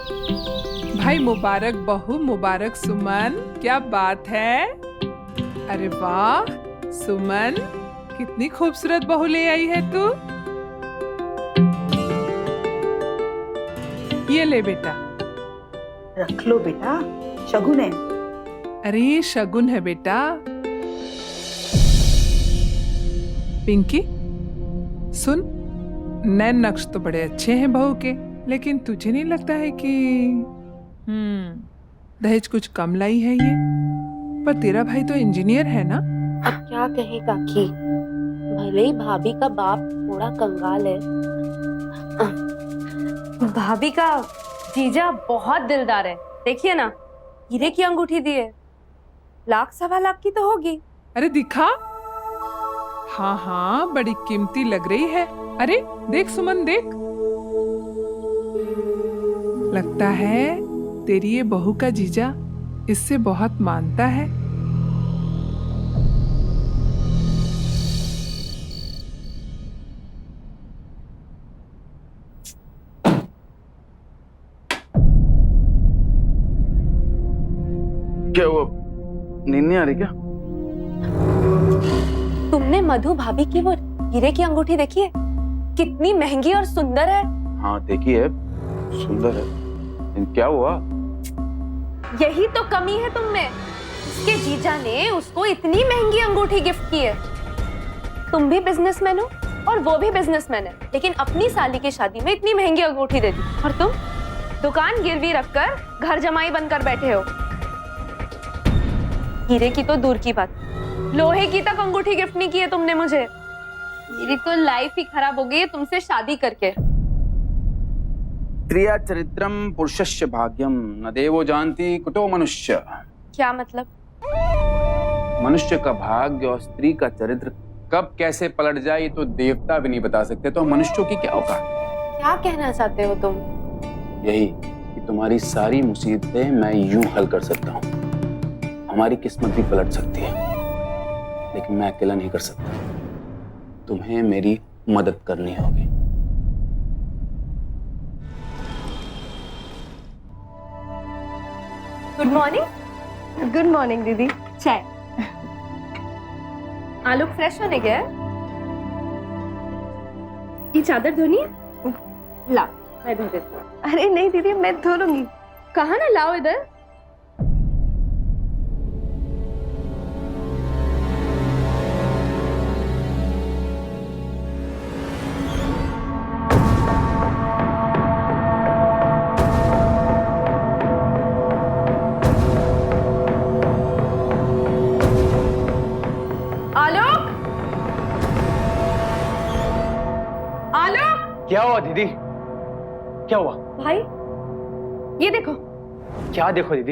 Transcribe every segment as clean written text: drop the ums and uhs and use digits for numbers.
भाई मुबारक बहू, मुबारक सुमन, क्या बात है। अरे वाह सुमन, कितनी खूबसूरत बहू ले आई है तू। ये ले बेटा। रख लो बेटा, शगुन है। अरे ये शगुन है बेटा। पिंकी सुन, नैन नक्श तो बड़े अच्छे हैं बहू के, लेकिन तुझे नहीं लगता है कि दहेज कुछ कम लाई है ये? पर तेरा भाई तो इंजीनियर है ना। अब क्या कहे काकी, भले ही भाभी का बाप थोड़ा कंगाल है, भाभी का जीजा बहुत दिलदार है। देखिए ना, हीरे की अंगूठी दी है, 1,00,000-1,15,00,000 की तो होगी। अरे दिखा। हाँ हाँ, बड़ी कीमती लग रही है। अरे देख सुमन देख, लगता है तेरी ये बहू का जीजा इससे बहुत मानता है। क्या हुआ, नींद नहीं आ रही क्या? तुमने मधु भाभी की वो हीरे की अंगूठी देखी है? कितनी महंगी और सुंदर है। हाँ देखी है, सुंदर है, लेकिन क्या हुआ? यही तो कमी है तुम में। उसके जीजा ने उसको इतनी महंगी अंगूठी गिफ्ट की है। तुम भी बिजनेसमैन हो और वो भी बिजनेसमैन है, लेकिन अपनी साली की शादी में इतनी महंगी अंगूठी दे दी, और तुम दुकान गिरवी रखकर घर जमाई बनकर बैठे हो। हीरे की तो दूर की बात, लोहे की तक अंगूठी गिफ्ट नहीं की है तुमने मुझे। मेरी तो लाइफ ही खराब हो गई है तुमसे शादी करके। स्त्रिया चरित्रम पुरुषस्य भाग्यम न देवो जानती कुतो मनुष्य। क्या मतलब? मनुष्य का भाग्य और स्त्री का चरित्र कब कैसे पलट जाए ये तो देवता भी नहीं बता सकते, तो मनुष्यों की क्या औकात। क्या कहना चाहते हो तुम? यही कि तुम्हारी सारी मुसीबतें मैं यूं हल कर सकता हूँ। हमारी किस्मत भी पलट सकती है, लेकिन मैं अकेला नहीं कर सकता। तुम्हें मेरी मदद करनी होगी। Good morning. गुड मॉर्निंग दीदी। चाय। आलोक फ्रेश होने गया? ये चादर धोनी है? ला, मैं धो देती हूँ। अरे नहीं दीदी, मैं धो लूंगी। कहा ना, लाओ इधर। क्या हुआ दीदी? क्या हुआ? भाई ये देखो। क्या देखो दीदी?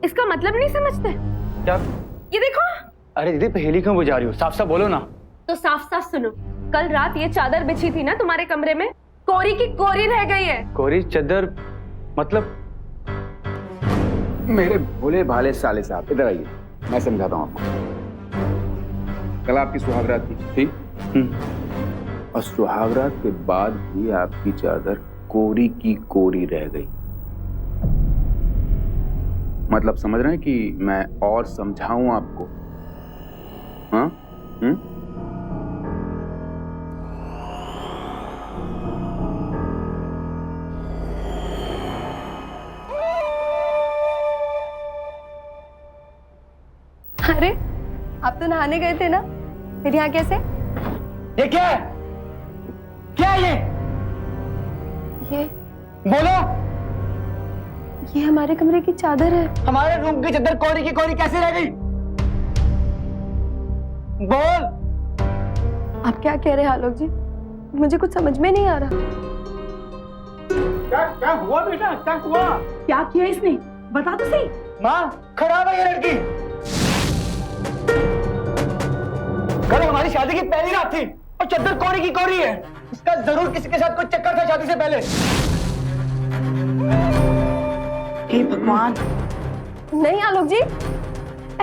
इसका मतलब नहीं समझते? क्या? ये देखो। अरे दीदी पहेली क्यों बुझा रही हो? साफ साफ बोलो ना। तो साफ साफ सुनो, कल रात ये चादर बिछी थी ना तुम्हारे कमरे में, कोरी की कोरी रह गई है। कोरी चादर मतलब? मेरे भोले भाले साले साहब इधर आइए, मैं समझाता हूँ आपको। कल आपकी सुहागरात थी, और सुहागरात के बाद भी आपकी चादर कोरी की कोरी रह गई। मतलब समझ रहे हैं कि मैं और समझाऊं आपको? हाँ? अरे आप तो नहाने गए थे ना, फिर यहाँ कैसे? ये क्या है? क्या है ये बोलो। ये हमारे कमरे की चादर है। हमारे रूम की चादर कोरी की कोरी कैसे रह गई? बोल। आप क्या कह रहे हैं आलोक जी? मुझे कुछ समझ में नहीं आ रहा। क्या हुआ बेटा? क्या हुआ? क्या किया इसने? बता तो सही। माँ खराब है ये लड़की। कल हमारी शादी की पहली रात थी और चादर कोरी की कोरी है। इसका जरूर किसी के साथ कोई चक्कर था शादी से पहले। हे भगवान। नहीं आलोक जी,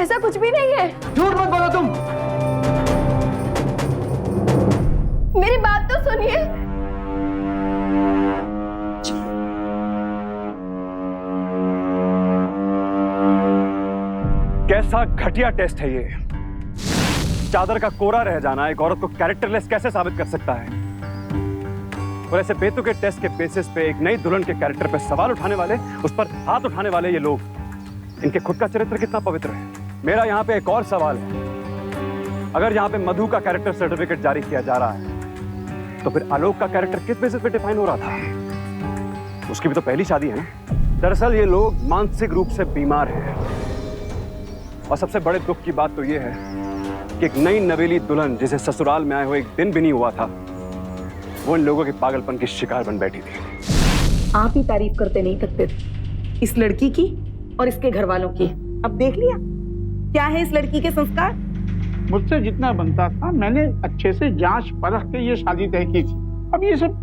ऐसा कुछ भी नहीं है। झूठ मत बोलो तुम। मेरी बात तो सुनिए। सा घटिया टेस्ट है ये। चादर का कोरा रह जाना एक औरत को कैरेक्टरलेस कैसे साबित कर सकता है? और ऐसे बेतुके टेस्ट के बेसिस पे एक नई दुल्हन के कैरेक्टर पे सवाल उठाने वाले, उस पर हाथ उठाने वाले ये लोग, इनके खुद का चरित्र कितना पवित्र है? मेरा यहाँ पे एक और सवाल है। अगर यहाँ पे मधु का कैरेक्टर सर्टिफिकेट जारी किया जा रहा है, तो फिर आलोक का कैरेक्टर किस बेसिस पे डिफाइन हो रहा था? उसकी भी तो पहली शादी है ना। दरअसल ये लोग मानसिक रूप से बीमार हैं। और सबसे बड़े दुख की बात तो ये है कि एक नई नवेली दुल्हन जिसे ससुराल में आए हुए एक दिन भी नहीं हुआ था, वो इन लोगों के पागलपन की शिकार बन बैठी थी। आप ही तारीफ करते नहीं थकते थे इस लड़की की और इसके घर वालों की। अब देख लिया क्या है इस लड़की के संस्कार। मुझसे जितना बनता था मैंने अच्छे से जांच परख के ये शादी तय की थी। अब ये सब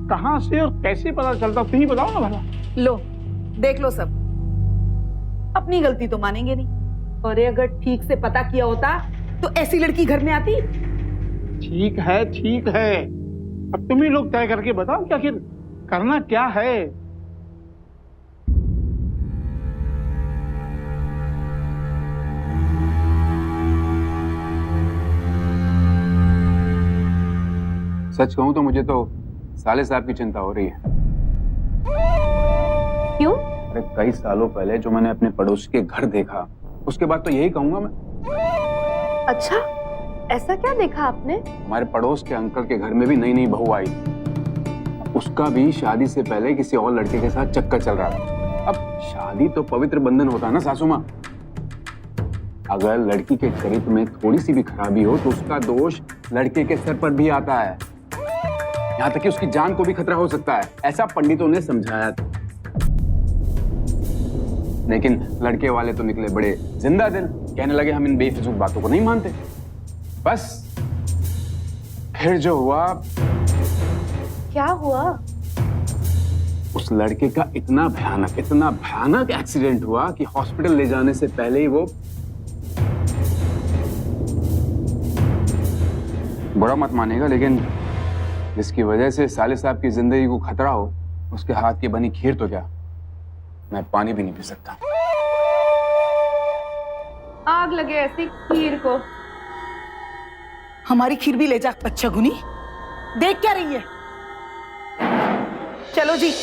कहां से और कैसे पता चलता, तुम ही बताओ ना भला। लो देख लो सब, अपनी गलती तो मानेंगे नहीं। और अगर ठीक से पता किया होता तो ऐसी लड़की घर में आती? ठीक है ठीक है, अब तुम ही लोग तय करके बताओ कि आखिर करना क्या है। सच कहूं तो मुझे तो साले साहब की चिंता हो रही है। क्यों? अरे कई सालों पहले जो मैंने अपने पड़ोसी के घर देखा, उसके बाद तो यही कहूंगा मैं। अच्छा, ऐसा क्या देखा आपने? हमारे पड़ोस के अंकल के घर में भी नई नई बहू आई। उसका भी शादी से पहले किसी और लड़के के साथ चक्कर चल रहा था। अब शादी तो पवित्र बंधन होता है ना सासू माँ। अगर लड़की के चरित्र में थोड़ी सी भी खराबी हो तो उसका दोष लड़के के सर पर भी आता है, यहाँ तक कि उसकी जान को भी खतरा हो सकता है। ऐसा पंडितों ने समझाया था। लेकिन लड़के वाले तो निकले बड़े जिंदा दिल, कहने लगे हम इन बेफिजूल बातों को नहीं मानते। बस फिर जो हुआ। क्या हुआ? उस लड़के का इतना भयानक एक्सीडेंट हुआ कि हॉस्पिटल ले जाने से पहले ही वो, बुरा मत मानेगा लेकिन जिसकी वजह से साले साहब की जिंदगी को खतरा हो, उसके हाथ की बनी खीर तो क्या, मैं पानी भी नहीं पी सकता। आग लगे ऐसी खीर को। हमारी खीर भी ले जा बच्चा गुनी, देख क्या रही है। चलो जी।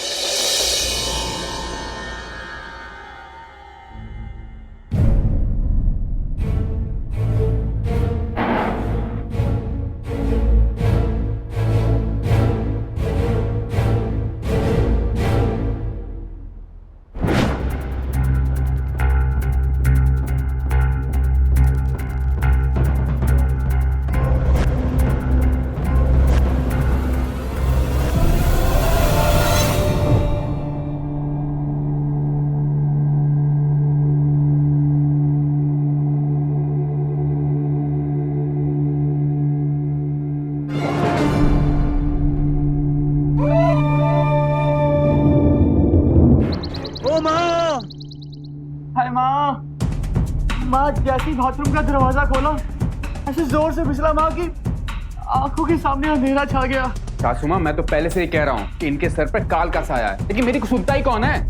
माँ जैसे ही बाथरूम का दरवाजा खोला, ऐसे जोर से फिसला माँ की आंखों के सामने अंधेरा छा गया। सासू माँ, मैं तो पहले से ही कह रहा हूँ कि इनके सर पर काल का साया है, लेकिन मेरी को सुनता ही कौन है।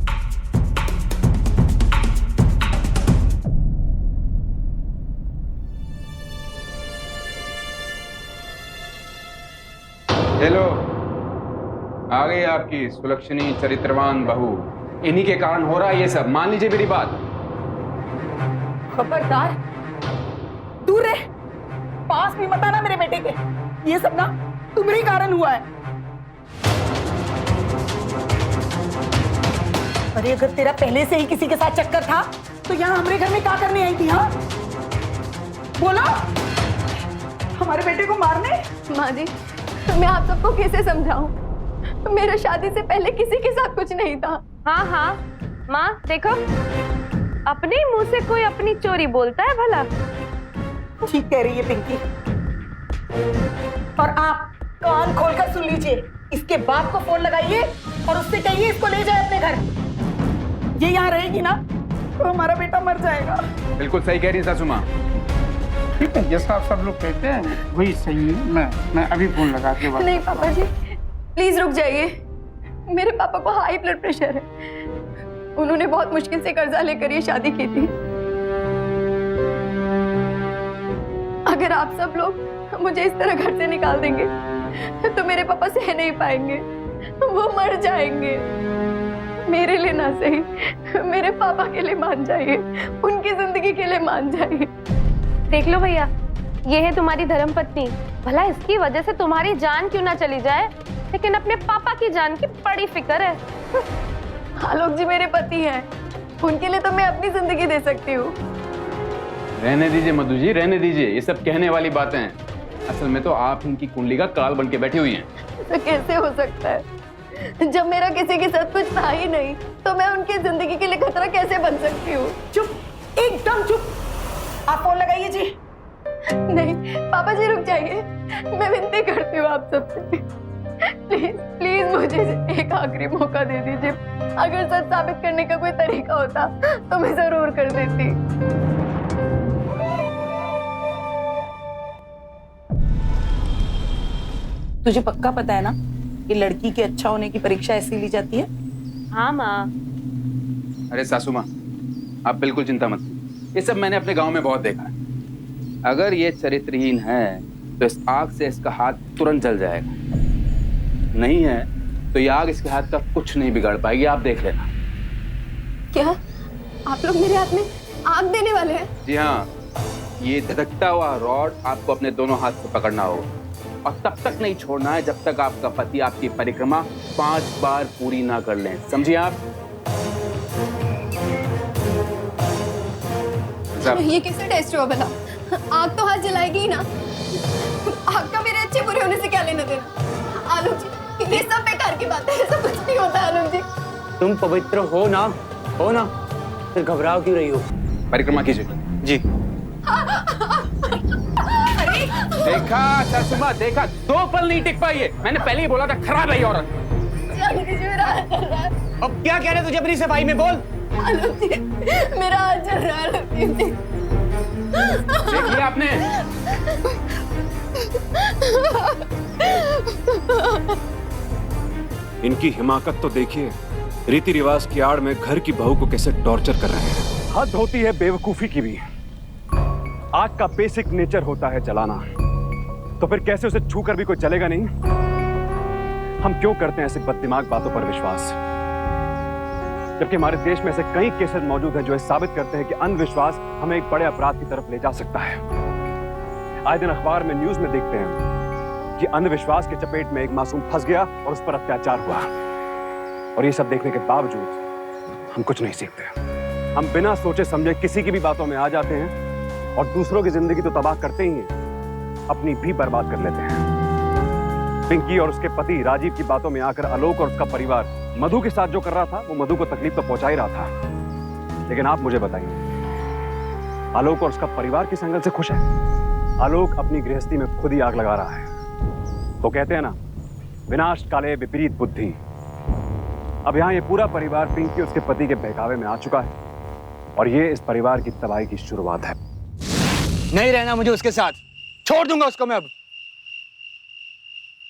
हेलो, आ गई आपकी सुलक्षणी चरित्रवान बहू। इन्हीं के कारण हो रहा है ये सब, मान लीजिए मेरी बात। खबरदार, दूर रह, पास भी मत आना मेरे बेटे के। ये सब ना तुम्हारे कारण हुआ है। अरे अगर तेरा पहले से ही किसी के साथ चक्कर था तो यहाँ हमारे घर में क्या करने आई थी? हाँ बोलो, हमारे बेटे को मारने? माँ जी, मैं आप सबको कैसे समझाऊं? मेरा शादी से पहले किसी के साथ कुछ नहीं था। हाँ हाँ माँ, देखो अपने मुंह से कोई अपनी चोरी बोलता है भला? ठीक कह रही है पिंकी। और आप कान खोलकर सुन लीजिए, इसके बाप को फोन लगाइए और उससे कहिए इसको ले जाए अपने घर। ये यहाँ रहेगी ना तो हमारा बेटा मर जाएगा। बिल्कुल सही कह रही है सासू माँ। ठीक है, जैसा आप सब लोग कहते हैं वही सही है। मैं अभी फोन लगा के बात। नहीं पापा जी, प्लीज रुक जाइए। मेरे पापा को हाई ब्लड प्रेशर है। उन्होंने बहुत मुश्किल से कर्जा लेकर ये शादी की थी। अगर आप सब लोग मुझे इस तरह घर से निकाल देंगे तो मेरे पापा सह नहीं पाएंगे, वो मर जाएंगे। मेरे लिए ना सही, मेरे पापा के लिए मान जाइए, उनकी जिंदगी के लिए मान जाइए। देख लो भैया, ये है तुम्हारी धर्मपत्नी। भला इसकी वजह से तुम्हारी जान क्यों ना चली जाए, लेकिन अपने पापा की जान की बड़ी फिक्र है। आलोक जी मेरे पति हैं, उनके लिए तो मैं अपनी जिंदगी दे सकती हूँ। रहने दीजिए मधु जी, रहने दीजिए, ये सब कहने वाली बातें हैं। असल में तो आप इनकी कुंडली का काल बन के बैठी हुई हैं। तो कैसे हो सकता है? जब मेरा किसी के साथ कुछ था ही नहीं, तो मैं उनकी जिंदगी के लिए खतरा कैसे बन सकती हूँ? चुप, एकदम चुप। आप फोन लगाइए जी। नहीं पापा जी, रुक जाइए, मैं विनती करती हूँ आप सबसे, प्लीज प्लीज मुझे एक आखिरी मौका दे दीजिए। अगर सच साबित करने का कोई तरीका होता तो मैं जरूर कर देती। तुझे पक्का पता है ना कि लड़की के अच्छा होने की परीक्षा ऐसी ली जाती है? हाँ माँ। अरे सासू माँ, आप बिल्कुल चिंता मत कीजिए, ये सब मैंने अपने गांव में बहुत देखा है। अगर ये चरित्रहीन है तो इस आग से इसका हाथ तुरंत जल जाएगा, नहीं है तो ये आग इसके हाथ का कुछ नहीं बिगाड़ पाएगी, आप देख लेना। क्या आप लोग मेरे हाथ में आग देने वाले हैं? जी हाँ, ये धधकता हुआ रॉड आपको अपने दोनों हाथ से पकड़ना होगा और तब तक नहीं छोड़ना है जब तक आपका पति आपकी परिक्रमा 5 बार पूरी ना कर लें, समझिए आप? ये कैसे टेस्ट हुआ भला? आग तो हाथ जलाएगी ही ना। आग का मेरे अच्छे बुरे होने से क्या लेना देना? आलोक जी, ये सब बेकार की बात है, ऐसा कुछ नहीं होता आलोक जी। तुम पवित्र हो ना, फिर घबराओ क्यों रही हो? परिक्रमा कीजिए जी। देखा सासू माँ, देखा, 2 पल नहीं टिक पाई है। मैंने पहले ही बोला था खराब है ये औरत। आलोक जी, मेरा हाथ चल रहा है। अब क्या कह रहे तुझे अपनी सफाई में, बोल। आलोक जी, मेरा हाथ चल रहा है आलोक जी। देख लिया आपने? इनकी हिमाकत तो देखिए, रीति रिवाज की आड़ में घर की बहू को कैसे टॉर्चर कर रहे हैं। हद होती है बेवकूफी की भी। आग का बेसिक नेचर होता है जलाना, तो फिर कैसे उसे छूकर भी कोई जलेगा नहीं? हम क्यों करते हैं ऐसे बददिमाग बातों पर विश्वास, जबकि हमारे देश में ऐसे कई केसेस मौजूद हैं जो साबित करते हैं कि अंधविश्वास हमें एक बड़े अपराध की तरफ ले जा सकता है। आए दिन अखबार में, न्यूज में देखते हैं कि अंधविश्वास के चपेट में एक मासूम फंस गया और उस पर अत्याचार हुआ, और ये सब देखने के बावजूद हम कुछ नहीं सीखते। हम बिना सोचे समझे किसी की भी बातों में आ जाते हैं और दूसरों की जिंदगी तो तबाह करते ही हैं, अपनी भी बर्बाद कर लेते हैं। पिंकी और उसके पति राजीव की बातों में आकर आलोक और उसका परिवार मधु के साथ जो कर रहा था, वो मधु को तकलीफ तो पहुंचा ही रहा था, लेकिन आप मुझे बताइए, आलोक और उसका परिवार किस एंगल से खुश है? आलोक अपनी गृहस्थी में खुद ही आग लगा रहा है। तो कहते हैं ना, विनाश काले विपरीत बुद्धि। अब यहाँ ये पूरा परिवार पिंकी और उसके पति के बहकावे में आ चुका है, और ये इस परिवार की तबाही की शुरुआत है। नहीं रहना मुझे उसके साथ, छोड़ दूंगा उसको मैं अब।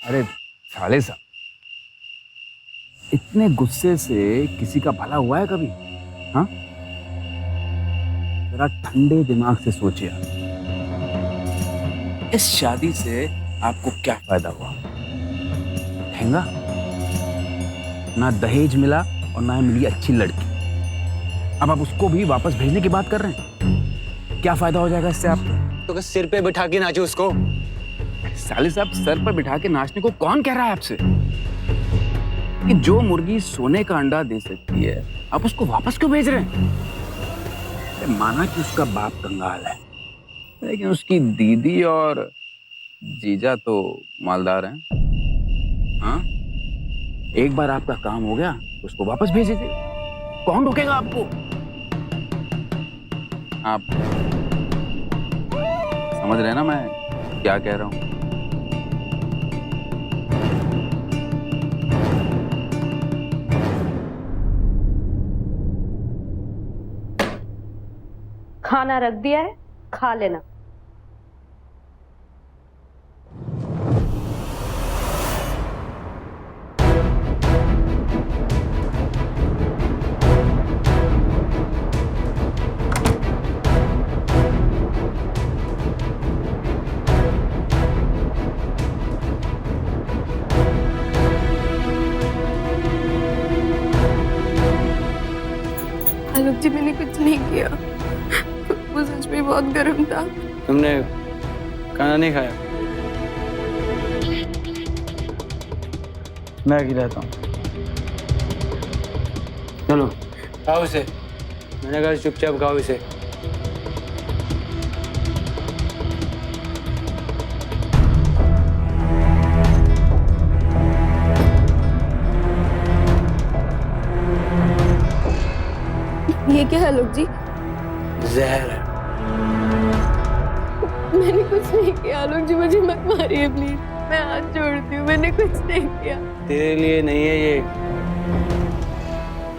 अरे साले साहब, इतने गुस्से से किसी का भला हुआ है कभी? हाँ, जरा ठंडे दिमाग से सोचिए। इस शादी से आपको क्या फायदा हुआ? महंगा, ना दहेज मिला और ना मिली अच्छी लड़की। अब आप उसको भी वापस भेजने की बात कर रहे हैं। क्या फायदा हो जाएगा इससे आपको? तो सिर पे बिठा के नाचो उसको। साले साहब, सर पर बिठा के नाचने को कौन कह रहा है आपसे? कि जो मुर्गी सोने का अंडा दे सकती है, आप उसको वापस क्यों भेज रहे हैं? माना कि उसका बाप कंगाल है, लेकिन उसकी दीदी और जीजा तो मालदार हैं। हाँ, एक बार आपका काम हो गया, उसको वापस भेज दीजिए, कौन रोकेगा आपको? आप समझ रहे हैं ना मैं क्या कह रहा हूँ? खाना रख दिया है, खा लेना। आलोक जी मैंने कुछ नहीं किया, वो सच में बहुत गर्म था। तुमने खाना नहीं खाया? मैं खिलाता हूँ। चलो खाओ इसे। मैंने कहा चुपचाप खाओ इसे। ये क्या है आलोक जी? जहर है। मैंने कुछ नहीं किया आलोक जी, मुझे मत मारिए प्लीज, मैं हाथ जोड़ती हूँ, मैंने कुछ नहीं किया। तेरे लिए नहीं है ये,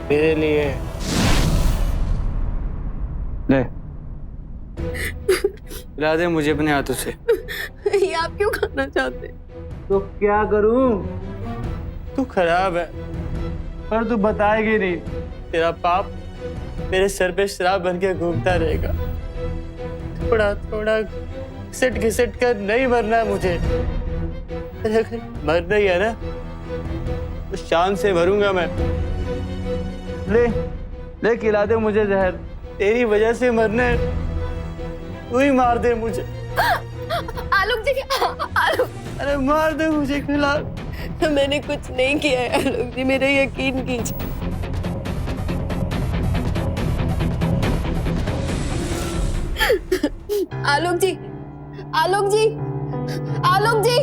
तेरे लिए है। ले खिला दे मुझे अपने हाथों से। ये आप क्यों खाना चाहते हैं? तो क्या करूं? तू खराब है पर तू बताएगी नहीं। तेरा पाप मेरे सर पे शराब बन के घूमता रहेगा। थोड़ा थोड़ा घिसट कर नहीं मरना है मुझे। अगर मरना ही है ना तो शान से मरूंगा मैं। ले खिला दे मुझे जहर। तेरी वजह से मरना है, तू ही मार दे मुझे। आलोक जी, आलोक, अरे मार दे मुझे, खिला। मैंने कुछ नहीं किया है आलोक जी, मेरा यकीन कीजिए। आलोक जी, आलोक जी, आलोक जी।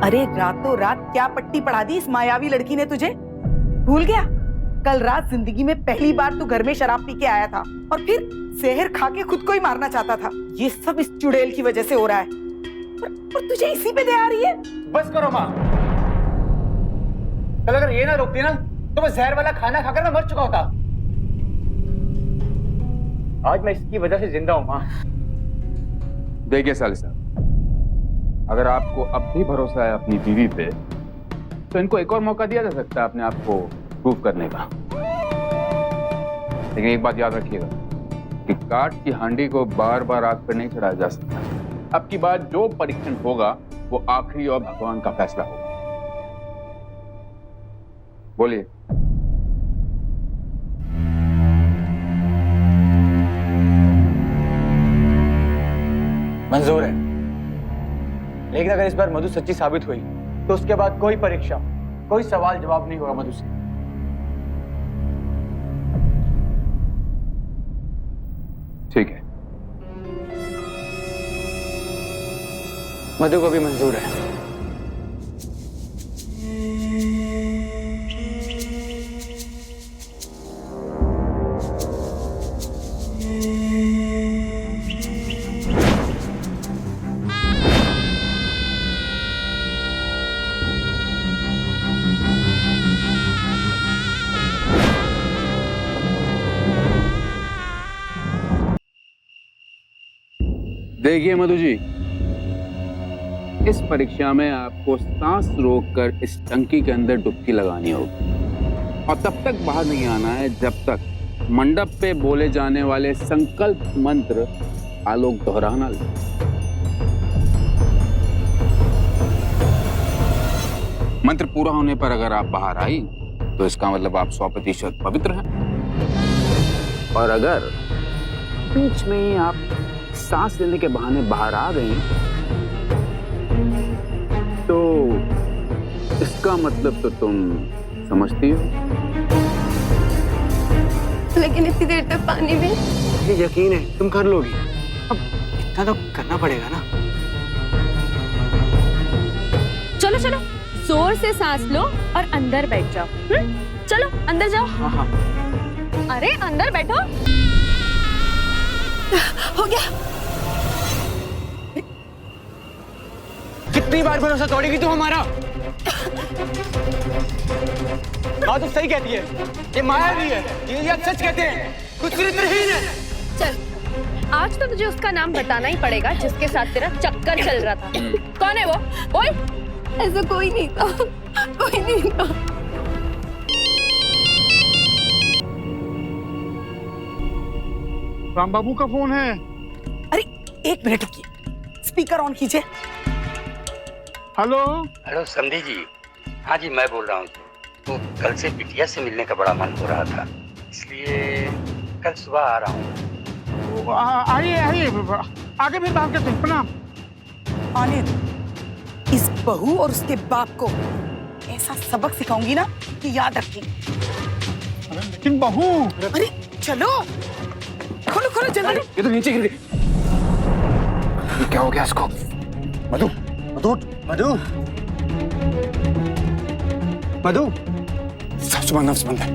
अरे रातों रात क्या पट्टी पढ़ा दी इस मायावी लड़की ने तुझे? भूल गया कल रात जिंदगी में पहली बार तू घर में शराब पी के आया था और फिर जहर खा के खुद को ही मारना चाहता था। ये सब इस चुड़ैल की वजह से हो रहा है और तुझे इसी पे दे आ रही है। बस करो माँ। कल अगर ये ना रोकती ना तो मैं जहर वाला खाना खाकर मैं मर चुका होता। आज मैं इसकी वजह से जिंदा हूँ माँ। देखिए साले साहब, अगर आपको अब भी भरोसा है अपनी बीवी पे तो इनको एक और मौका दिया जा सकता है अपने आप को प्रूव करने का। लेकिन एक बात याद रखिएगा कि काठ की हांडी को बार बार आग पर नहीं चढ़ाया जा सकता। अब की बार जो परीक्षण होगा वो आखिरी और भगवान का फैसला होगा। बोलिए। मंजूर है, लेकिन अगर इस बार मधु सच्ची साबित हुई तो उसके बाद कोई परीक्षा, कोई सवाल जवाब नहीं होगा मधु से। ठीक है, मधु को भी मंजूर है। देखिए मधु जी, इस परीक्षा में आपको सांस रोककर इस टंकी के अंदर डुबकी लगानी होगी और तब तक बाहर नहीं आना है जब तक मंडप पे बोले जाने वाले संकल्प मंत्र आलोक दोहराना ले। मंत्र पूरा होने पर अगर आप बाहर आई तो इसका मतलब आप 100% पवित्र हैं। और अगर बीच में ही आप सांस लेने के बहाने बाहर आ गई तो इसका मतलब तो तुम समझती हो। लेकिन इतनी देर तक पानी में। मुझे यकीन है तुम कर लोगी। अब इतना तो करना पड़ेगा ना। चलो चलो, जोर से सांस लो और अंदर बैठ जाओ। चलो अंदर जाओ। हाँ हाँ। अरे अंदर बैठो। हो गया। कितनी बार भरोसा तोड़ेगी तू हमारा? हाँ तो सही कहती है, ये मायावी है, ये सच कहते हैं, कुछ चरित्रहीन है। चल, आज तो तुझे उसका नाम बताना ही पड़ेगा जिसके साथ तेरा चक्कर चल रहा था। कौन है वो? बोल। ऐसा कोई नहीं था, कोई नहीं था। राम बाबू का फोन है। अरे एक मिनट रुकिए, स्पीकर ऑन कीजिए। हेलो हेलो संधि जी। हाँ जी मैं बोल रहा हूँ। तो कल से बिटिया से मिलने का बड़ा मन हो रहा था, इसलिए कल सुबह आ रहा हूँ। आइए आइए, आगे फिर बात करते हैं। प्रणाम। आने दो, इस बहू और उसके बाप को ऐसा सबक सिखाऊंगी ना कि याद रखेंगे। लेकिन बहू। अरे चलो, खोलो खोलो जल्दी। ये तो नीचे गिर गई। ये क्या हो गया इसको? मधु, मधु, मधु, मधु, सुमन नफ्स बंद है।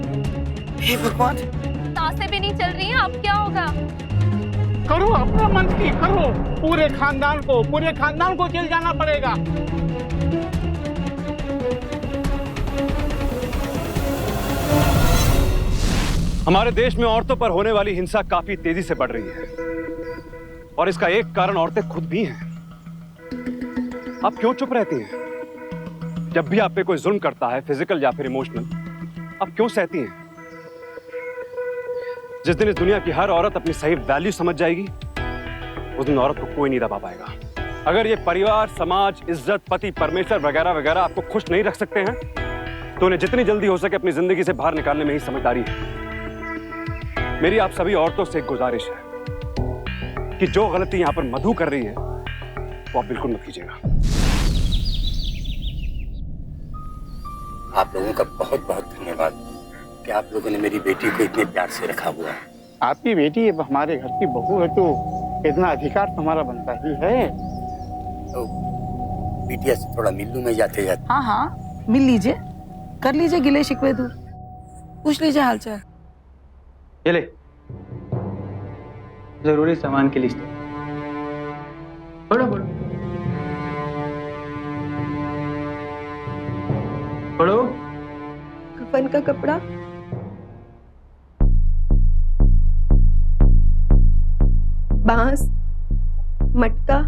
हे भगवान, सांसें भी नहीं चल रही हैं, अब क्या होगा? करो अपना मन की करो, पूरे खानदान को जेल जाना पड़ेगा। हमारे देश में औरतों पर होने वाली हिंसा काफी तेजी से बढ़ रही है और इसका एक कारण औरतें खुद भी हैं। आप क्यों चुप रहती हैं? जब भी आप पे कोई जुल्म करता है, फिजिकल या फिर इमोशनल, आप क्यों सहती हैं? जिस दिन इस दुनिया की हर औरत अपनी सही वैल्यू समझ जाएगी, उस दिन औरत को कोई नहीं दबा पाएगा। अगर ये परिवार, समाज, इज्जत, पति, परमेश्वर वगैरह वगैरह आपको खुश नहीं रख सकते हैं, तो उन्हें जितनी जल्दी हो सके अपनी जिंदगी से बाहर निकालने में ही समझदारी है। मेरी आप सभी औरतों से एक गुजारिश है कि जो गलती यहां पर मधु कर रही है वो आप बिल्कुल मत कीजिएगा। आप लोगों का बहुत बहुत धन्यवाद कि आप लोगों ने मेरी बेटी को इतने प्यार से रखा हुआ है। आपकी बेटी अब हमारे घर की बहू है तो इतना अधिकार तुम्हारा बनता ही है। तो बिटिया से थोड़ा मिल लूं मैं जाते जाते। हाँ हाँ मिल लीजिए, कर लीजिए गिले शिकवे दूर, पूछ लीजिए हालचाल। ये ले जरूरी सामान की लिस्ट। पढ़ो पढ़ो पढ़ो। कफन का कपड़ा, बांस, मटका,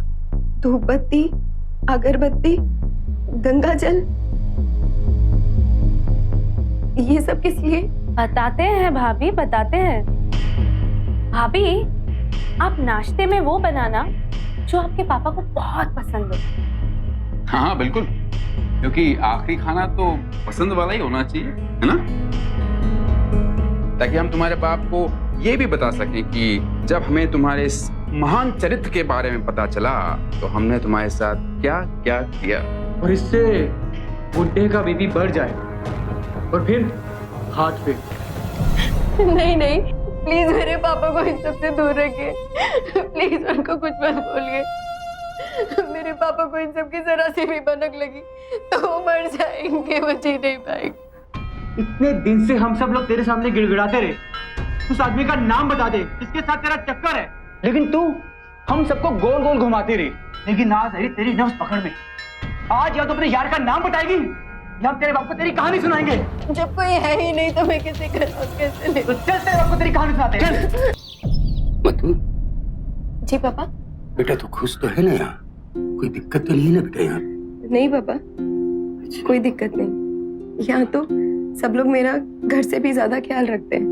धूपबत्ती, अगरबत्ती, गंगा जल, ये सब किस लिए? बताते हैं भाभी, बताते हैं। भाभी, आप नाश्ते में वो बनाना जो आपके पापा को बहुत पसंद हो। हाँ बिल्कुल, क्योंकि आखिरी खाना तो पसंद वाला ही होना चाहिए, है ना? ताकि हम तुम्हारे बाप को ये भी बता सकें कि जब हमें तुम्हारे इस महान चरित्र के बारे में पता चला तो हमने तुम्हारे साथ क्या क्या किया। और इससे बुढ़े का बीपी बढ़ जाए और फिर हाथ पे। नहीं नहीं, प्लीज मेरे पापा को इन सबसे दूर रखिए। प्लीज उनको कुछ मत बोलिए। मेरे पापा को इन सब की जरा सी भी भनक लगी तो वो मर जाएंगे, वो जी नहीं पाएंगे। इतने दिन से हम सब लोग तेरे सामने गिड़गिड़ाते रहे, उस आदमी का नाम बता दे जिसके साथ तेरा चक्कर है, लेकिन तू हम सबको गोल गोल घुमाती रही। लेकिन आज आई तेरी नफ्स पकड़ में। आज या तो अपने यार का नाम बताएगी या हम तेरे बाप को तेरी कहानी सुनाएंगे। जब कोई है ही नहीं तो मैं किसी का नाम कैसे ले? तो चल तेरे बाप को तेरी कहानी सुनाते हैं। मधु, जी पापा। बेटा तू खुश तो है ना? यहाँ कोई दिक्कत तो नहीं है ना बेटा? यहाँ नहीं पापा, कोई दिक्कत नहीं। यहाँ तो सब लोग मेरा घर से भी ज्यादा ख्याल रखते हैं,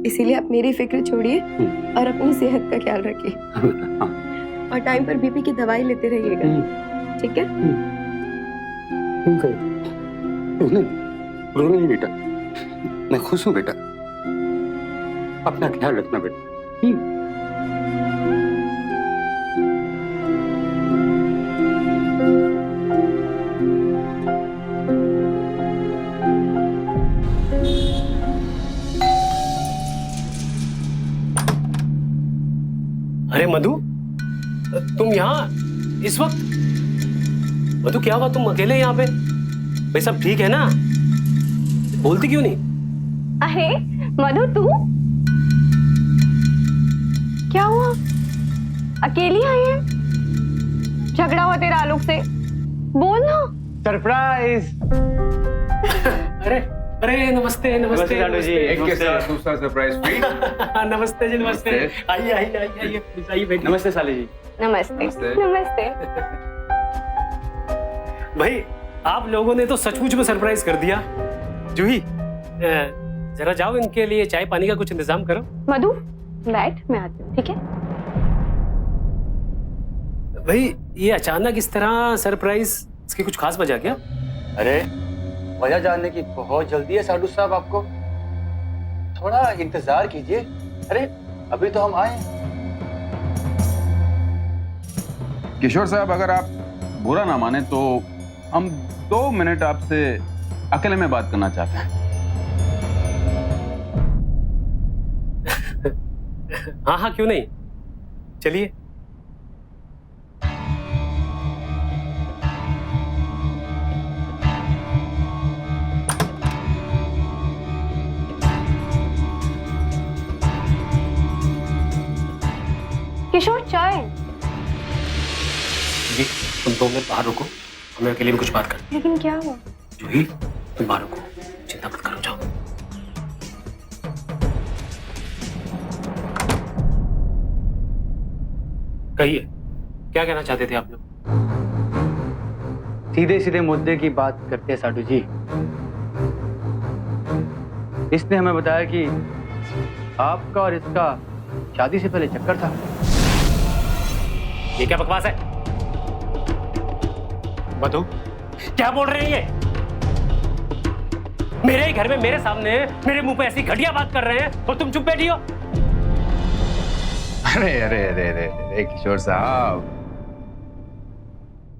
इसीलिए आप मेरी फिक्र छोड़िए और अपनी सेहत का ख्याल रखिए। और टाइम पर बीपी की दवाई लेते रहिएगा, ठीक है? रो नहीं बेटा, मैं खुश हूँ बेटा। अपना ख्याल रखना बेटा। अरे मधु, तुम यहाँ इस वक्त? मधु क्या हुआ, तुम अकेले यहाँ पे? भाई सब ठीक है ना? बोलती क्यों नहीं? अरे मधु, तू क्या हुआ? अकेली आई है? झगड़ा हुआ तेरा आलोक से? बोल ना। सरप्राइज। अरे अरे नमस्ते नमस्ते नमस्ते। एक के साथ दूसरा सरप्राइज फ्री। नमस्ते जी, नमस्ते। आइए आइए आइए आइए, प्लीज आइए बैठिए। नमस्ते साली जी। नमस्ते नमस्ते। नमस्ते। भाई आप लोगों ने तो सचमुच में सरप्राइज कर दिया। जूही, जरा जाओ इनके लिए चाय पानी का कुछ इंतजाम करो। मधु, बैठ, मैं आती हूँ, ठीक है? भाई ये अचानक इस तरह सरप्राइज, इसकी कुछ खास वजह क्या? अरे वजह जानने की बहुत जल्दी है साडू साहब आपको, थोड़ा इंतजार कीजिए। अरे अभी तो हम आए हैं। किशोर साहब, अगर आप बुरा ना माने तो हम 2 मिनट आपसे अकेले में बात करना चाहते हैं। हाँ हाँ, क्यों नहीं, चलिए। किशोर, चाय। जी, तुम 2 मिनट बाहर रुको, हमें अकेले में कुछ बात करनी लेकिन क्या हुआ? है। जूही, तुम बाहर रुको, चिंता मत करो, जाओ। कहिए, क्या कहना चाहते थे आप लोग? सीधे सीधे मुद्दे की बात करते हैं साडू जी। इसने हमें बताया कि आपका और इसका शादी से पहले चक्कर था। ये क्या बकवास है? मधु, क्या बोल रहे हैं ये? मेरे ही घर में मेरे सामने मेरे मुंह पे ऐसी घटिया बात कर रहे हैं और तुम चुप बैठी हो? अरे अरे अरे अरे अरे किशोर साहब,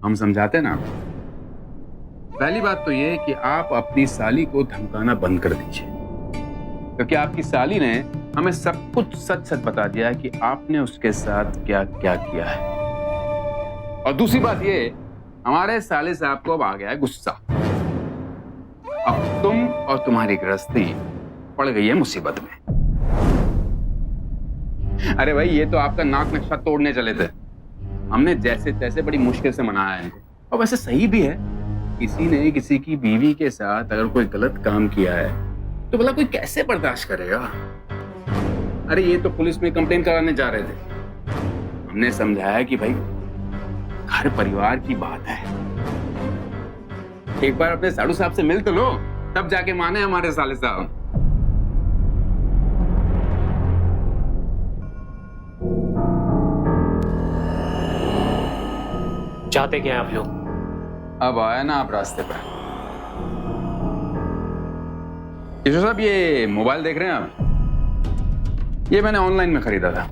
हम समझाते ना। पहली बात तो ये कि आप अपनी साली को धमकाना बंद कर दीजिए, क्योंकि आपकी साली ने हमें सब कुछ सच सच बता दिया है कि आपने उसके साथ क्या क्या किया है। और दूसरी बात ये, हमारे साले साहब को अब आ गया है गुस्सा। अब तुम और तुम्हारी गृहस्थी पड़ गई है मुसीबत में। अरे भाई, ये तो आपका नाक नक्शा तोड़ने चले थे, हमने जैसे तैसे बड़ी मुश्किल से मनाया है इनको। और वैसे सही भी है, किसी ने किसी की बीवी के साथ अगर कोई गलत काम किया है तो भला कोई कैसे बर्दाश्त करेगा। अरे ये तो पुलिस में कंप्लेन कराने जा रहे थे, हमने समझाया कि भाई घर परिवार की बात है, एक बार अपने साडू साहब से मिल तो लो, तब जाके माने हमारे साले साहब। चाहते क्या हैं आप लोग? अब आया ना आप रास्ते पर। किशोर साहब, ये मोबाइल देख रहे हैं आप? ये मैंने ऑनलाइन में खरीदा था,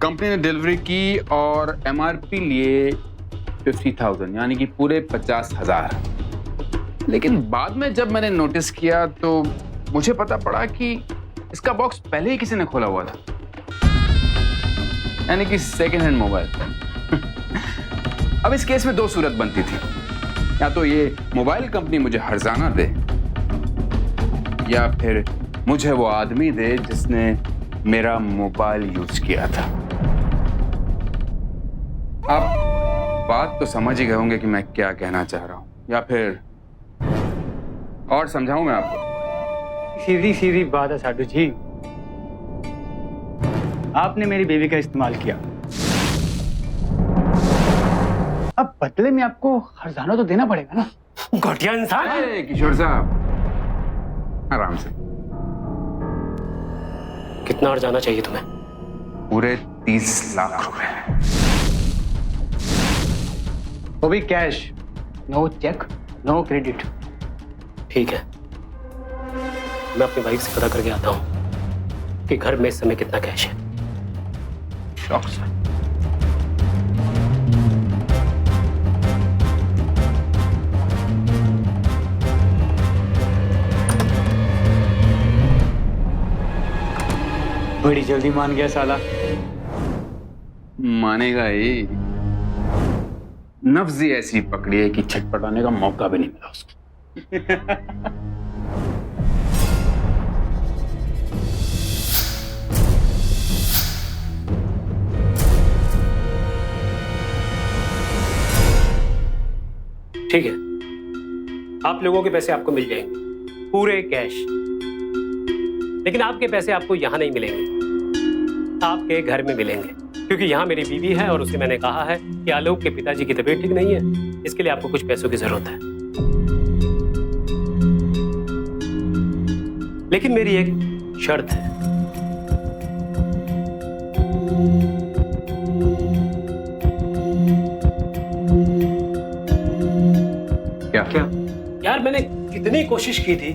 कंपनी ने डिलीवरी की और एमआरपी लिए 50,000, यानी कि पूरे 50,000। लेकिन बाद में जब मैंने नोटिस किया तो मुझे पता पड़ा कि इसका बॉक्स पहले ही किसी ने खोला हुआ था, यानी कि सेकेंड हैंड मोबाइल। अब इस केस में 2 सूरत बनती थी, या तो ये मोबाइल कंपनी मुझे हर्जाना दे, या फिर मुझे वो आदमी दे जिसने मेरा मोबाइल यूज किया था। आप बात तो समझ ही गए होंगे कि मैं क्या कहना चाह रहा हूं, या फिर और समझाऊं मैं आपको? सीधी सीधी बात है साडू जी, आपने मेरी बेबी का इस्तेमाल किया, अब बदले में आपको हर्जाना तो देना पड़ेगा ना। घटिया इंसान। अरे किशोर साहब, आराम से। कितना हर्जाना चाहिए तुम्हें? पूरे 30 लाख रुपए। वो भी cash, no cheque, no credit. ठीक है, मैं अपनी वाइफ से पता करके आता हूं कि घर में इस समय कितना कैश है। शौक से। बड़ी जल्दी मान गया साला। मानेगा ही, नफ्स ही ऐसी पकड़ी है कि छटपटाने का मौका भी नहीं मिला उसको। ठीक है, आप लोगों के पैसे आपको मिल जाएंगे, पूरे कैश। लेकिन आपके पैसे आपको यहां नहीं मिलेंगे, आपके घर में मिलेंगे, क्योंकि यहाँ मेरी बीवी है और उसे मैंने कहा है कि आलोक के पिताजी की तबीयत ठीक नहीं है, इसके लिए आपको कुछ पैसों की जरूरत है। लेकिन मेरी एक शर्त है। क्या यार मैंने कितनी कोशिश की थी,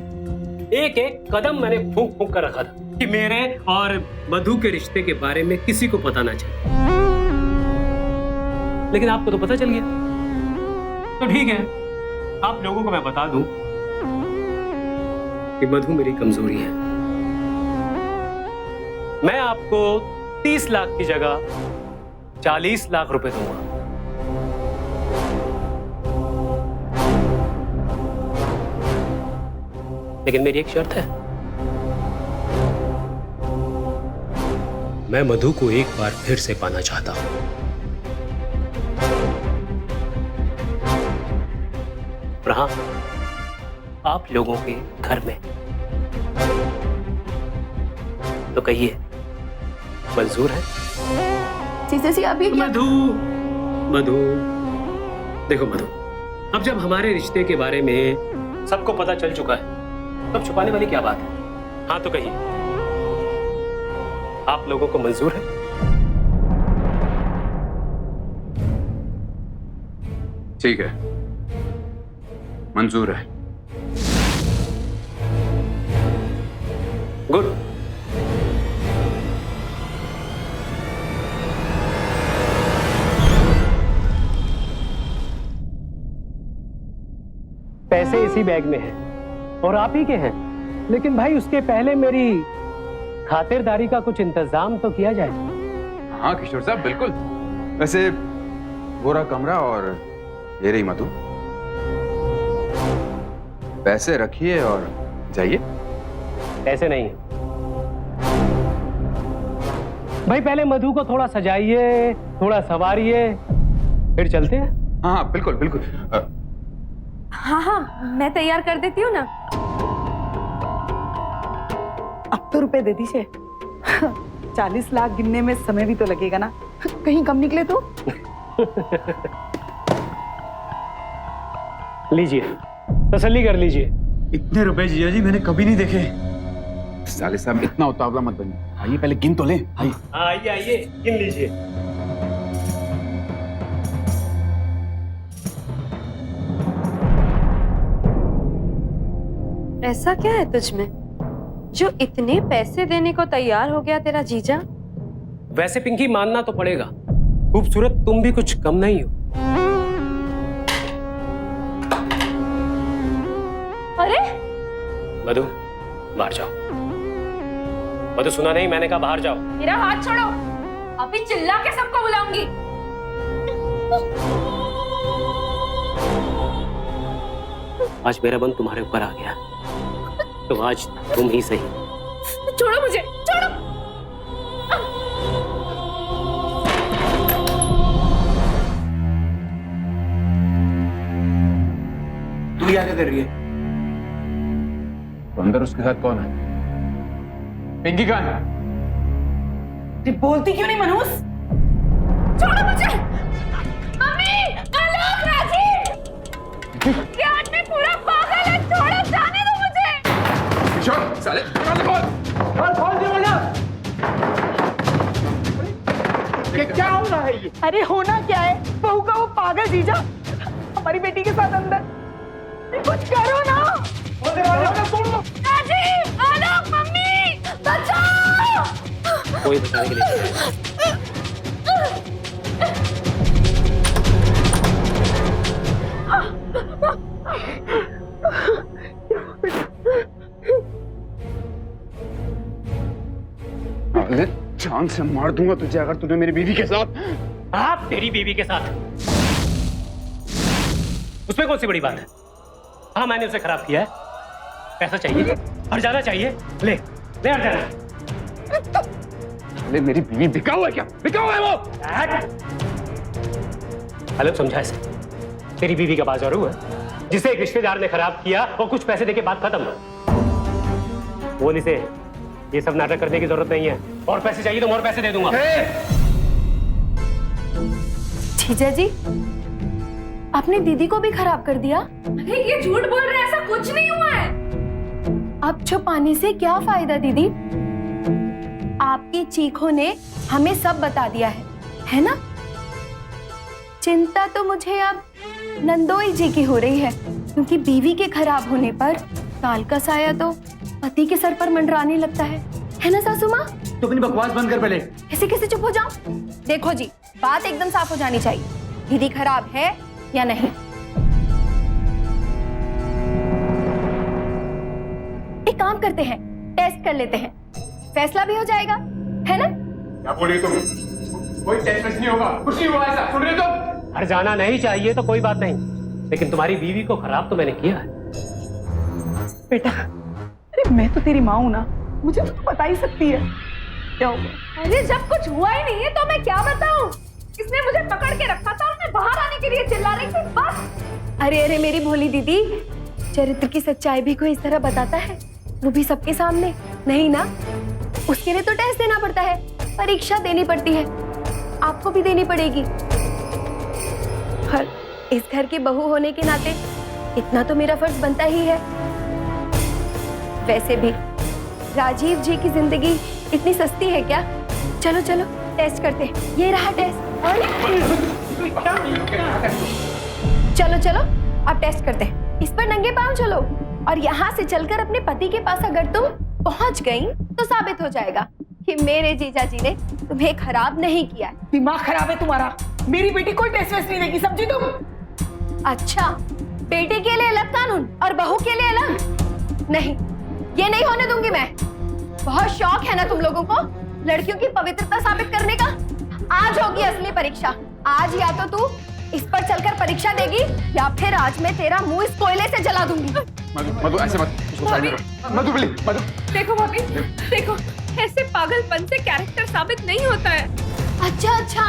एक एक कदम मैंने फूंक फूंक कर रखा था कि मेरे और मधु के रिश्ते के बारे में किसी को पता ना चले, लेकिन आपको तो पता चल गया। तो ठीक है, आप लोगों को मैं बता दूं कि मधु मेरी कमजोरी है। मैं आपको 30 लाख की जगह 40 लाख रुपए दूंगा। लेकिन मेरी एक शर्त है, मैं मधु को एक बार फिर से पाना चाहता हूं। और हाँ, आप लोगों के घर में। तो कहिए, मंजूर है? जीजा जी अभी क्या? मधु, मधु, देखो मधु, अब जब हमारे रिश्ते के बारे में सबको पता चल चुका है, तब छुपाने वाली क्या बात है? हाँ तो कहिए, आप लोगों को मंजूर है? ठीक है, मंजूर है। गुड। पैसे इसी बैग में हैं और आप ही के हैं, लेकिन भाई उसके पहले मेरी खातिरदारी का कुछ इंतजाम तो किया जाए। हाँ किशोर साहब, बिल्कुल। वैसे गोरा कमरा और ये रही मधु, पैसे रखिए और जाइए। ऐसे नहीं भाई, पहले मधु को थोड़ा सजाइए, थोड़ा संवारिए, फिर चलते हैं। हाँ बिल्कुल बिल्कुल। हाँ हाँ, मैं तैयार कर देती हूँ ना। अब तो रुपए दे दीजिए। 40 लाख गिनने में समय भी तो लगेगा ना, कहीं कम निकले तो। लीजिए, तसल्ली कर लीजिए। इतने रुपए जीजा जी मैंने कभी नहीं देखे। साले साहब इतना उतावला मत बनिए, आइए पहले गिन तो लें। आइए आइए आइए, गिन लीजिए। ऐसा क्या है तुझ में जो इतने पैसे देने को तैयार हो गया तेरा जीजा? वैसे पिंकी मानना तो पड़ेगा, खूबसूरत तुम भी कुछ कम नहीं हो। अरे मधु, बाहर जाओ। मधु, सुना नहीं? मैंने कहा बाहर जाओ। मेरा हाथ छोड़ो, अभी चिल्ला के सबको बुलाऊंगी। आज मेरा मन तुम्हारे ऊपर आ गया, तो आज तुम ही सही। छोड़ो मुझे, छोड़ो। तू क्या कर रही है? तो अंदर उसके साथ कौन है? पिंकी कहाँ है? बोलती क्यों नहीं मनोज? छोड़ो मुझे। मम्मी, आलोक, राजीव, ये आदमी पूरा पागल है। छोड़ो, जाने दो मुझे। किशोर, साले खोल दे बेटा। ये क्या हो रहा है ये? अरे होना क्या है, बहू का वो पागल जीजा हमारी बेटी के साथ अंदर। कुछ करो ना। राजीव, आलोक, मम्मी, बचाओ। कोई बचाने के लिए नहीं आया। अरे जान से मार दूंगा तुझे अगर तूने मेरी बीवी के साथ। आप तेरी बीवी के साथ, उसमें कौन सी बड़ी बात है? हाँ, मैंने उसे खराब किया है। पैसा चाहिए, हर जाना चाहिए। ले ले, हर जाना। अरे मेरी बीवी बिकाऊ है क्या? बिकाऊ है वो? हेलो, समझा इसे? तेरी बीवी का बाजारू है जिसे एक रिश्तेदार ने खराब किया और कुछ पैसे देके बात खत्म। बोल इसे ये सब नाटक करने की जरूरत नहीं है, और पैसे चाहिए तो और पैसे दे दूंगा। जीजा जी, आपने दीदी को भी खराब कर दिया। अरे ये झूठ बोल रहे हैं, ऐसा कुछ नहीं हुआ है। अब छुपाने से क्या फायदा दीदी? आपकी चीखों ने हमें सब बता दिया है ना? चिंता तो मुझे अब नंदोई जी की हो रही है, क्योंकि बीवी के खराब होने पर काल का साया तो पति के सर पर मंडराने लगता है ना सासू माँ? तू अपनी बकवास बंद कर पहले। ऐसे कैसे चुप हो जाऊं? देखो जी, बात एकदम साफ हो जानी चाहिए, दीदी खराब है या नहीं। एक काम करते हैं, टेस्ट कर लेते हैं, फैसला भी हो जाएगा, है ना? क्या बोल रही तुम? कोई टेस्ट नहीं होगा, कुछ नहीं हुआ ऐसा, सुन रहे तुम? घर जाना नहीं चाहिए तो कोई बात नहीं, लेकिन तुम्हारी बीवी को खराब तो मैंने किया है। बेटा, अरे मैं तो तेरी माँ हूं ना, मुझे तो तू बता ही सकती है क्या हुआ। अरे जब कुछ हुआ ही नहीं है तो मैं क्या बताऊं? इसने मुझे पकड़ के रखा था और मैं बाहर आने के लिए चिल्ला रही थी, बस। अरे मेरी भोली दीदी, चरित्र की सच्चाई भी कोई इस तरह बताता है, वो भी सबके सामने? नहीं ना, उसके लिए तो टेस्ट देना पड़ता है, परीक्षा देनी पड़ती है, आपको भी देनी पड़ेगी। और इस घर की बहू होने के नाते इतना तो मेरा फर्ज बनता ही है। वैसे भी राजीव जी की जिंदगी इतनी सस्ती है क्या? चलो चलो टेस्ट करते हैं, ये रहा टेस्ट। चलो चलो अब टेस्ट करते हैं, इस पर नंगे पांव चलो, और यहाँ से चलकर अपने पति के पास अगर तुम पहुंच गई तो साबित हो जाएगा कि मेरे जीजा जी ने तुम्हें खराब नहीं किया है। दिमाग खराब है तुम्हारा, मेरी बेटी कोई टेस्ट वेस्ट नहीं देगी, समझी तुम? अच्छा, बेटे के लिए अलग कानून और बहू के लिए अलग? नहीं, ये नहीं होने दूंगी मैं। बहुत शौक है ना तुम लोगों को लड़कियों की पवित्रता साबित करने का। आज होगी असली परीक्षा। आज या तो तू इस पर चलकर परीक्षा देगी या फिर आज मैं तेरा मुंह इस कोयले से जला दूंगी। मधु ऐसे मत, उसको साइड में रख। मधु प्लीज, मधु। देखो भाभी, देखो ऐसे पागलपन से कैरेक्टर साबित नहीं होता है। अच्छा अच्छा,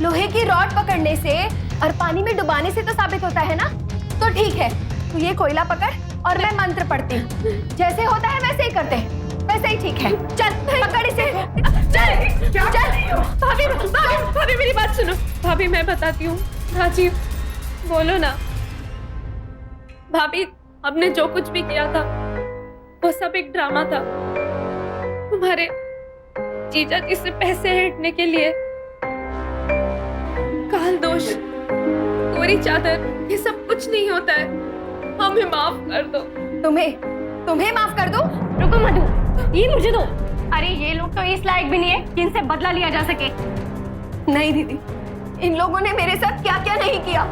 लोहे की रॉड पकड़ने से और पानी में डुबाने से तो साबित होता है ना? तो ठीक है, तू ये कोयला पकड़ और मैं मंत्र पढ़ती हूँ, जैसे होता है वैसे ही करते हैं, वैसे ही ठीक है। चल पकड़ इसे, चल चल। भाभी भाभी मेरी बात सुनो, भाभी मैं बताती हूँ। राजीव बोलो ना। भाभी, हमने जो कुछ भी किया था वो सब एक ड्रामा था, तुम्हारे जीजा जी से पैसे हटने के लिए। काल दोष, कोरी चादर, ये सब कुछ नहीं होता है, हमें माफ कर दो। तुम्हें माफ कर दो? रुको मधु, ये मुझे दो। अरे ये लोग तो इस लायक भी नहीं है कि इनसे बदला लिया जा सके। नहीं दीदी, इन लोगों ने मेरे साथ क्या क्या नहीं किया,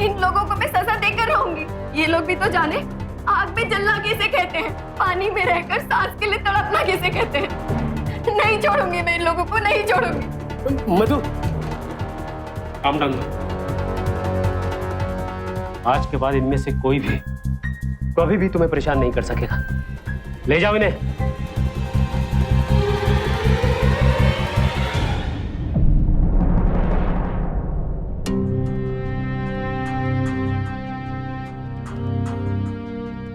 इन लोगों को मैं सजा देकर रहूंगी। ये लोग भी तो जाने आग में जलना किसे कहते हैं, पानी में रहकर सांस के लिए तड़पना किसे कहते हैं। नहीं छोड़ूंगी मैं इन लोगों को, नहीं छोड़ूंगी। मधु, काम डाउन। आज के बाद इनमें से कोई भी कभी भी तुम्हें परेशान नहीं कर सकेगा। ले जाओ इन्हें।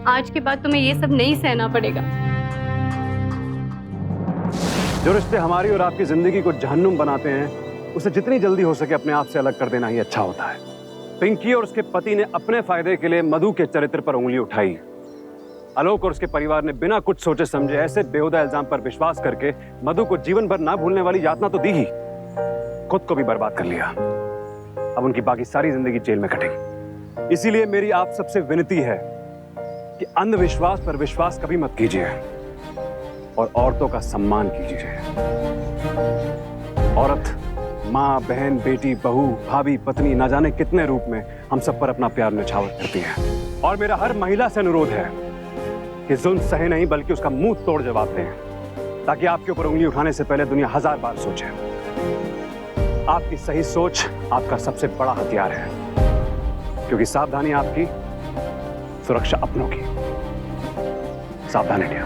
आज के बाद तुम्हें ये सब नहीं सहना पड़ेगा। जो रिश्ते हमारी और आपकी जिंदगी को जहन्नुम बनाते हैं, उसे जितनी जल्दी हो सके अपने आप से अलग कर देना ही अच्छा होता है। पिंकी और उसके पति ने अपने फायदे के लिए मधु के चरित्र पर उंगली उठाई। आलोक और उसके परिवार ने बिना कुछ सोचे समझे ऐसे बेहुदा इल्जाम पर विश्वास करके मधु को जीवन भर ना भूलने वाली यातना तो दी ही, खुद को भी बर्बाद कर लिया। अब उनकी बाकी सारी जिंदगी जेल में कटेगी। इसीलिए मेरी आप सबसे विनती है कि अंधविश्वास पर विश्वास कभी मत कीजिए और औरतों का सम्मान कीजिए। औरत माँ, बहन, बेटी, बहू, भाभी, पत्नी, ना जाने कितने रूप में हम सब पर अपना प्यार निछावर करती है। और मेरा हर महिला से अनुरोध है कि जुल्म सहे नहीं बल्कि उसका मुंह तोड़ जवाब दें, ताकि आपके ऊपर उंगली उठाने से पहले दुनिया 1000 बार सोचे। आपकी सही सोच आपका सबसे बड़ा हथियार है, क्योंकि सावधानी आपकी, सुरक्षा अपनों की। सावधान इंडिया।